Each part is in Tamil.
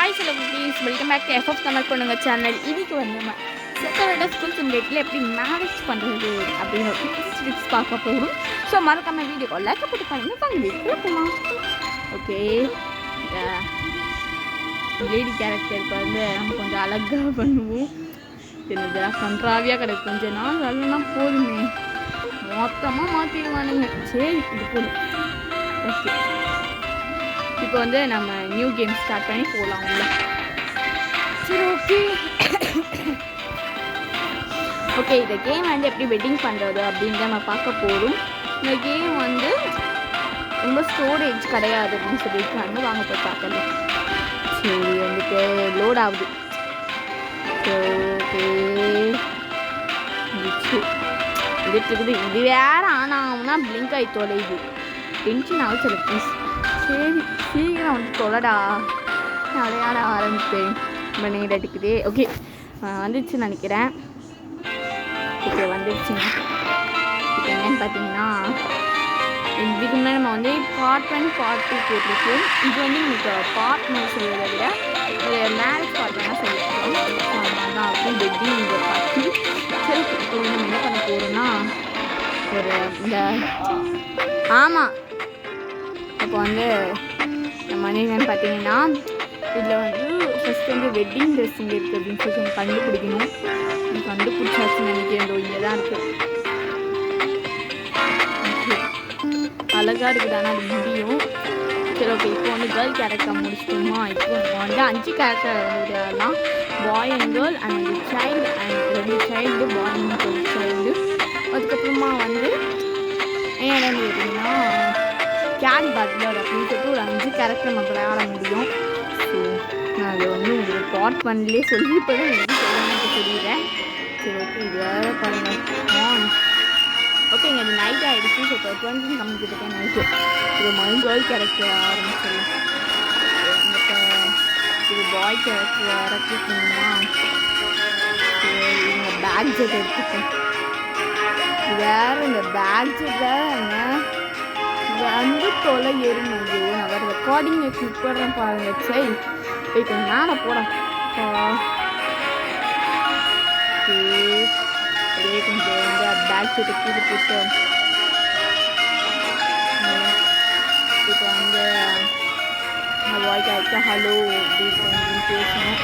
Hi hello please welcome back to FF Tamil பொண்ணுங்க சேனல். இன்னைக்கு வந்து நம்ம செகண்ட் ஸ்கூல் சிமுலேட்டில் எப்படி மேனேஜ் பண்ணுறது அப்படின்னு ஒரு டிப்ஸ் பார்க்க போகிறோம். ஸோ மறக்காம வீடியோ லைக் போட்டு பாருங்கள். வாங்க வீடியோ போகலாம். ஓகே, இந்த லேடி கேரக்டருக்கு வந்து நம்ம கொஞ்சம் அழகாக பண்ணுவோம். இதெல்லாம் கன்றாவியாக கிடைக்கும். கொஞ்சம் நாள் வரலன்னா போதுமே, மொத்தமாக மாற்றிடுவானுங்க. சரி, இது போதும். ஓகே, இப்போ வந்து நம்ம நியூ கேம் ஸ்டார்ட் பண்ணி போகலாம் உள்ள. சரி, ஓகே ஓகே இந்த கேம் வந்து எப்படி வெட்டிங் பண்ணுறது அப்படின்னு நம்ம பார்க்க போகிறோம். இந்த கேம் வந்து ரொம்ப ஸ்டோரேஜ் கிடையாது அப்படின்னு சொல்லியிருக்காங்க. வாங்க போய் பார்க்கலாம். சரி, வந்துட்டு லோட் ஆகுது. ஓகே, இருக்குது. இது வேற ஆனாம்னா பிளிங்க் ஆகி தொலையுது. டென்ஷன் ஆகும் சொல்ல ப்ளீஸ். சரி, சீக்கிரம் வந்து தொலைடா, விளையாட ஆரம்பிப்பேன். ரொம்ப நேரம் எடுக்குது. ஓகே, வந்துடுச்சுன்னு நினைக்கிறேன். ஓகே, வந்துடுச்சுங்க. இப்போ என்னன்னு பார்த்தீங்கன்னா, இதுக்கு முன்னாடி நம்ம வந்து பார்ட் 1 பார்ட் 2 போட்டிருக்கோம். இது வந்து உங்களுக்கு பார்ட் மாதிரி சொல்கிறத விட ஒரு மேரேஜ் பார்ட் வேணால் சொல்லியிருக்கோம். அதனால இருக்கும் வெட்டிங் இந்த பார்த்து. சரி, இப்போ நம்ம என்ன பண்ண போகிறோம்னா, ஒரு இந்த ஆமாம் இப்போ வந்து நம்ம என்னன்னு பார்த்தீங்கன்னா, இதில் வந்து ஃபஸ்ட்டு வந்து வெட்டிங் ட்ரெஸ் இங்கே இருக்குது அப்படின்னு சொல்லி நம்ம கண்டுபிடிக்கணும். கண்டுபிடிச்சாச்சுன்னு நினைக்கிறேன். இங்கே தான் இருக்குது. அழகாக இருக்குது, ஆனால் அது முடியும். சரி, ஓகே, இப்போ வந்து கேர்ள் கேரக்டர் முடிச்சிட்டோமா. இப்போ நம்ம வந்து 5 கேரக்டர் விளையாடலாம். பாய் அண்ட் கேர்ள் அண்ட் வந்து child and 2 child, bye and 1 child. அதுக்கப்புறமா வந்து என்னென்னு கேட்டிங்கன்னா கேட் பட்லர் அப்படின்னு சொல்லிட்டு ஒரு 5 கேரக்டர் நம்ம விளையாட முடியும். ஸோ நான் அதை வந்து உங்களுக்கு பார்ட் 1லேயே சொல்லிப்போது எனக்கு சொல்லணும்னு தெரியல. சரி, ஓகே, இது வேறு பாருங்கள். ஓகேங்க, அது நைட் ஆகிடுச்சு. ஸோ இப்போ 20 கம்மிக்கிட்டேன் நைட்டு. இது மாதிரி கேர்ள் கேரக்டர் ஆரம்பிச்சிடலாம். இது பாய் கேரக்டர் வேறு கேட்கணுமா. இவங்க பேக் ஜெட் எடுத்துக்கேன். வேறு இந்த பேக் ஜெட் வேறுங்க வந்து தொலை ஏறும். ஐயோ, நான் வேறு ரெக்கார்டிங்கை கிளிக் பண்ணுறேன் பாருங்க. சரி, போய் கொஞ்சம் மேலே போகிறேன். அப்படியே கொஞ்சம் வந்து பேக் சீட்டை கீழே போட்டு இப்போ வந்து பாய் கேரக்டர் ஹலோ அப்படி கொஞ்சம் பேசணும்.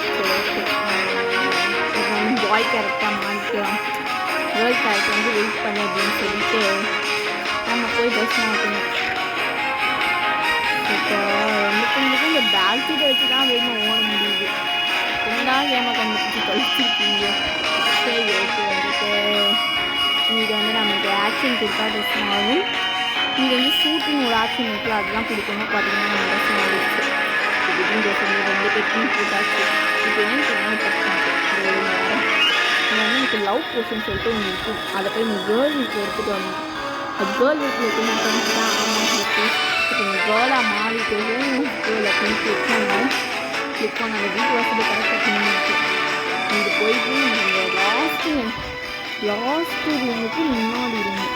இப்போ வந்து பாய் கேரக்டர் மாற்றிக்கலாம். கேர்ள் கேரக்டர் வந்து வெயிட் பண்ணு அப்படின்னு சொல்லிட்டு நம்ம போய் ட்ரெஸ் மாற்றணும். இப்போ எனக்கு இந்த பேக் சீட்டை வச்சு தான் வேணும் ஓட முடியுது. என்னடா கேமை கண்டுபிடிச்சி கழிச்சிருக்கீங்க. சரி, ஓகே, வந்துட்டு இங்கே வந்து நமக்கு ஆக்ஷன் கொடுத்தா ட்ரெஸ் ஆகும். இங்கே வந்து ஷூட்டிங் ஒரு ஆக்ஷன் இருக்குது, அதெல்லாம் கொடுக்கணும். பார்த்தீங்கன்னா நம்ம ட்ரெஸ் ஆகிடுச்சு. இப்படின்னு ட்ரெஸ் வந்து 2 டெக்னிக் போட்டாச்சு. இப்போ ஏன்னு சொன்னால் இங்கே வந்து எனக்கு லவ் போர்ஷன் சொல்லிட்டு ஒன்று இருக்கும். அதை போய் நீங்கள் கேர்ள் வீட்டில் எடுத்துகிட்டு வரணும். அது கேர்ள் வீட்டில் இருக்க மாட்டேன்னு தான். ஆமாம், இருக்கு. இப்போ நீங்கள் கேர்ளாக மாறிட்டு கேர்ள் அப்படின்னு கிளிக் கிளிக் பண்ண அந்த வீட்டு வாசல் கரெக்டாக பண்ணிட்டு இங்கே போயிட்டு நீங்கள் லாஸ்ட்டு ரூமுக்கு முன்னாடி ரூம்.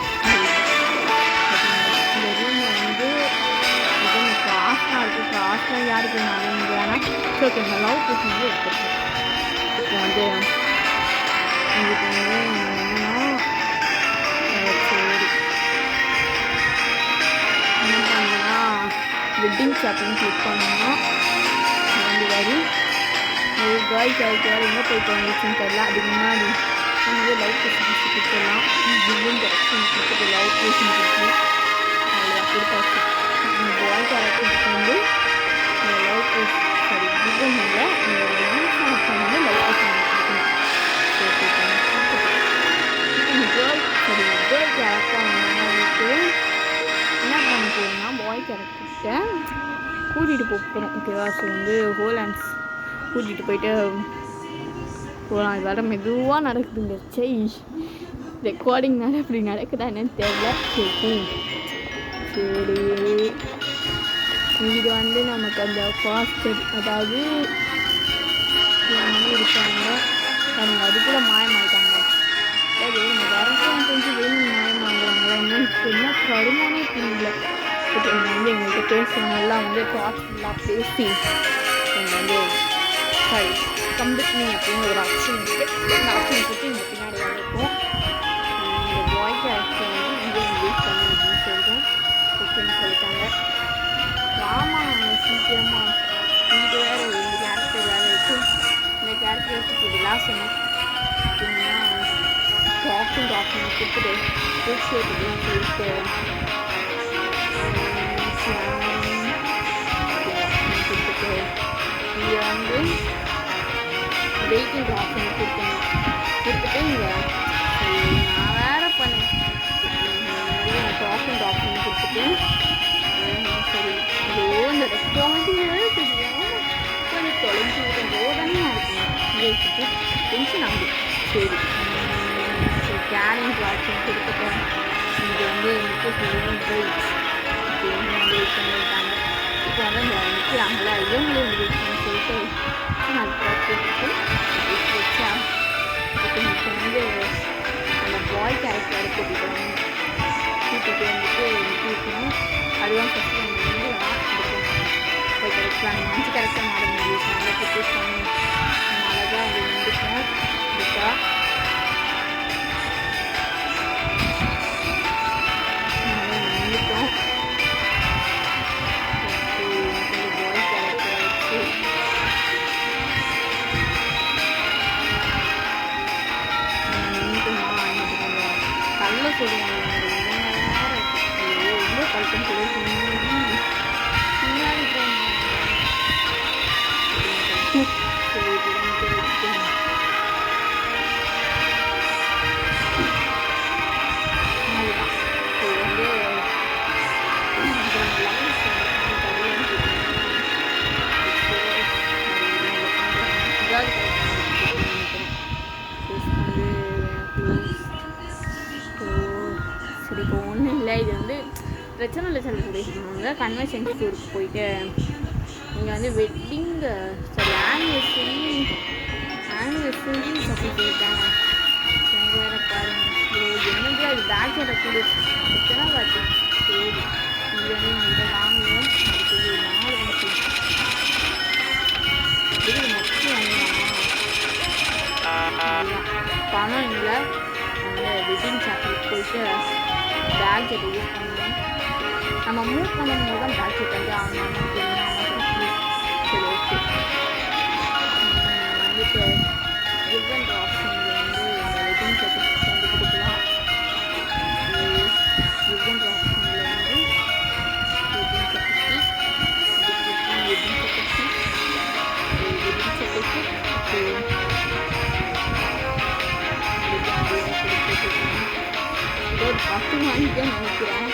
இந்த ரூமில் வந்து இது கிராஸ்லாம் இருக்குது. கிராஸ்லாம் யாருக்கு நான் வேணாம். ஸோ ஓகே, இந்த லவ் போர்ஷன் வந்து எடுத்துருக்கேன். இப்போ வந்து இதுக்கு வந்து என்னன்னா சரி என்ன பண்ணுன்னா வெட்டிங் ஷாப்பிங் கிளிக் பண்ணோம்னா வந்து வரும். ஒரு கேர்ள் கேரக்டர் எங்கே போயிட்டு வந்துச்சுன்னு தெரியல. அதுக்கு முன்னாடி நம்ம வந்து லவ் போர்ஷன் கொடுத்துடலாம். ஜில்லிங் கரெக்ஷன் கொடுத்துட்டு லவ் போர்ஷன் கொடுத்து அதில் கொடுத்தாச்சு. பாய் கேரக்டருக்கு வந்து இந்த லவ் போர்ஷன் சரி ஜில்லிங் இல்லை, இந்த யூனிஃபார்ம் வந்து லவ் போர்ஷன் கொடுக்கணும். கேர்ள் கேரக்டர் வந்துட்டு என்ன பண்ண போகிறோம்னா பாய் கேரக்டர்கிட்ட கூட்டிகிட்டு போகிறோம். ஓகேவா. ஸோ வந்து ஹோலாண்ட்ஸ் கூட்டிகிட்டு போயிட்டு போகலாம். இது வேறு மெதுவாக நடக்குதுங்க. சரி, ரெக்கார்டிங்னால இப்படி நடக்குதா என்னன்னு தெரியல. சரி, இது வந்து நமக்கு அந்த ஃபாஸ்டர் அதாவது இருக்காங்க பாருங்க, அது கூட மாயமாயிட்டாங்க. சரி, நம்ம வரக்கும் கொஞ்சம் வேணும் மாயமாகறாங்க. இன்னும் என்ன கருமானே புரியல. பட் இவங்க வந்து எங்கள்கிட்ட பேசுகிறவங்கெல்லாம் வந்து தாட்ஃபுல்லாக பேசி இவங்க வந்து சாரி கம்பெனி அப்படின்னு ஒரு ஆப்ஷன் இருக்குது. அந்த ஆப்ஷன் பற்றி இந்த பின்னாடி வந்திருக்கும். இந்த பாய் கேரக்டர் வந்து இங்கே வெயிட் பண்ணு அப்படின்னு சொல்லிட்டோம். ஓகேன்னு சொல்லிட்டாங்க. ஆமாம் சீக்கிரமாக இது வேறு இந்த கேரக்டர் வேறு இருக்குது. இந்த கேரக்டர் வச்சு விளாஸ் அப்படின்னா டாக்டர் கொடுத்துட்டு ஷேப் அப்படின்னு சொல்லிட்டு கொடுத்துட்டு இங்கே வந்து வெயிட்டிங் ஆப்ஷன் கொடுத்துட்டு இங்கே நான் வேறு பண்ணேன் டாக்டர் ஆப்ஷன் கொடுத்துட்டு சரி ஐயோ இந்த ரெஸ்பான்ஸிங் தெரியும் கொஞ்சம் தொலைஞ்சி விட்டோம் ரோடனே இருக்குங்க இங்கே டென்ஷன் ஆகுது. சரி கேரிங் ஆப்ஷன் கொடுத்துட்டேன். இங்கே வந்து எனக்கு வெயிட் அப்படின்னு வந்து வெயிட் பண்ணியிருக்காங்க. இப்போ வந்து இந்த நிற்கிறாங்களா இவங்களே வந்து வெயிட் பண்ணி சொல்லிட்டு அது பார்த்துட்டு வச்சா இப்போ வந்து அந்த பாய் கேரக்டர் கூட்டிகிட்டு வந்துட்டு இருக்கணும். அதுதான் ஃபஸ்ட்டு நம்ம வந்து போய் கிடைக்கலாம் மஞ்சு கரெக்டாக மாற முடியும். நல்லா ப்ரிப்பேர் பண்ணி நம்ம அழகாக அது வந்துட்டோம். இருக்கா வந்துட்டோம். பாய் கேரக்டர் வச்சு கல்ல சொல்லுவாங்க. ரொம்ப பழக்கம் சொல்லி பின்னாடி சரி இப்போ ஒன்றும் இல்லை. இது வந்து பிரச்சனை இல்லை செலிப்ரேஷன் கன்வென்ஷன் டூருக்கு போயிட்டு இங்கே வந்து வெட்டிங் சாரி ஆனிவர்சரி சப்போர்ட் பண்ணிட்டாங்க. வேறு பாருங்க என்னது அது பேக் சைடை கூட எத்தனை பார்த்து சரி இங்கே வந்து இதை வாங்குவோம். அடுத்தது 4 மணிக்கு இது மொத்தம் வாங்கலாமா பணம் இல்லை. வெட்டிங் சாக்லேட் போயிட்டு பேக் சைட்டை யூஸ் பண்ணுவோம். நம்ம மூவ் பண்ணும்போது தான் பேக் சைட் வந்து ஆகணும். சரி ஓகே வந்துட்டு கிவன் ஆப்ஷனில் வந்து வெட்டிங் சர்டிஃபிகேட் வந்து கொடுக்கலாம். கிவன் ஆப்ஷனில் வந்து வெட்டிங் சர்டிஃபிகேட் இதோ ஒரு 10 வாங்கிக்கன்னு நினைக்கிறேன்.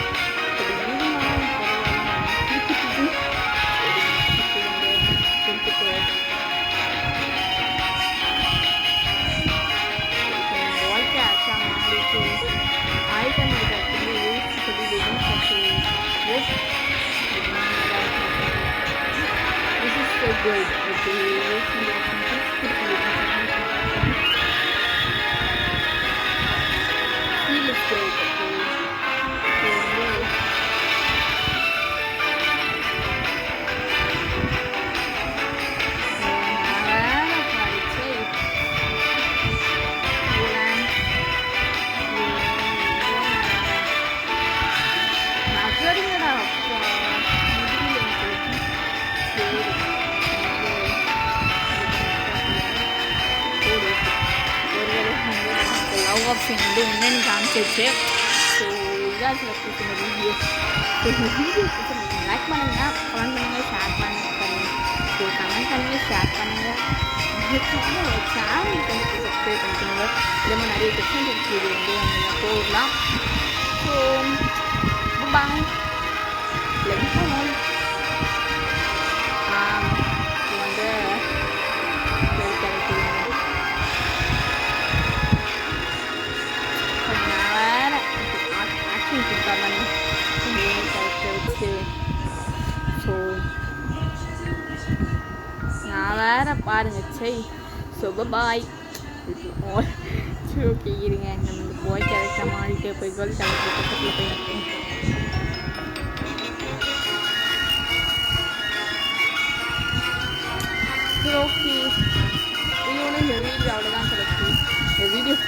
Item this is so good. Feel is great. Option வந்து என்னென்னு காமிச்சிருச்சு. ஸோ இதாக செலக்ட் இந்த வீடியோ. ஸோ இந்த வீடியோ லைக் பண்ணுங்கள், கமெண்ட் பண்ணுங்கள், ஷேர் பண்ணுங்கள். ஸோ கமெண்ட் பண்ணுங்கள், ஷேர் பண்ணுங்கள். சேனலுக்கு வந்து சப்ஸ்கிரைப் பண்ணிக்கோங்க. இதே மாதிரி நிறைய டிஃப்ரெண்ட் வீடியோ வந்து நம்ம போடலாம். ஸோ பாய் லைக் பண்ணுவோம். வந்து ஸோ நான் வேறு பாருங்க சரி. So bye. சரி ஓகே இருங்க நம்ம இந்த பாய் கேரக்டர் மாறிட்டு போய் கேர்ள் கேரக்டர் பக்கத்தில் போய்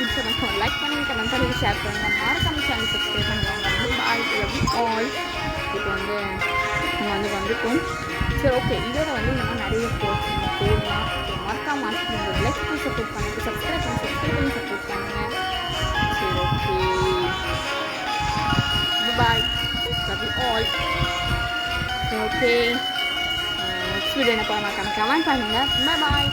பிடிச்ச லைக் பண்ணுங்கள், கமெண்ட் பண்ணி ஷேர் பண்ணுங்கள், மறக்காம சேனல் சப்ஸ்கிரைப் பண்ணுவாங்க. Bye all. இப்போ வந்து நம்ம வந்துட்டோம். சரி ஓகே, இதோட இந்த மாதிரி நிறைய போடலாம். மறக்காம லைக் பண்ணி சப்போர்ட் பண்ணுங்கள், சப்ஸ்கிரைப் பண்ணி சப்போர்ட் பண்ணுங்கள். சரி ஓகே, பாய் ஆல். சரி ஓகே, நெக்ஸ்ட் வீடியோ என்ன பண்ண கமெண்ட் பண்ணுங்கள். பாய்.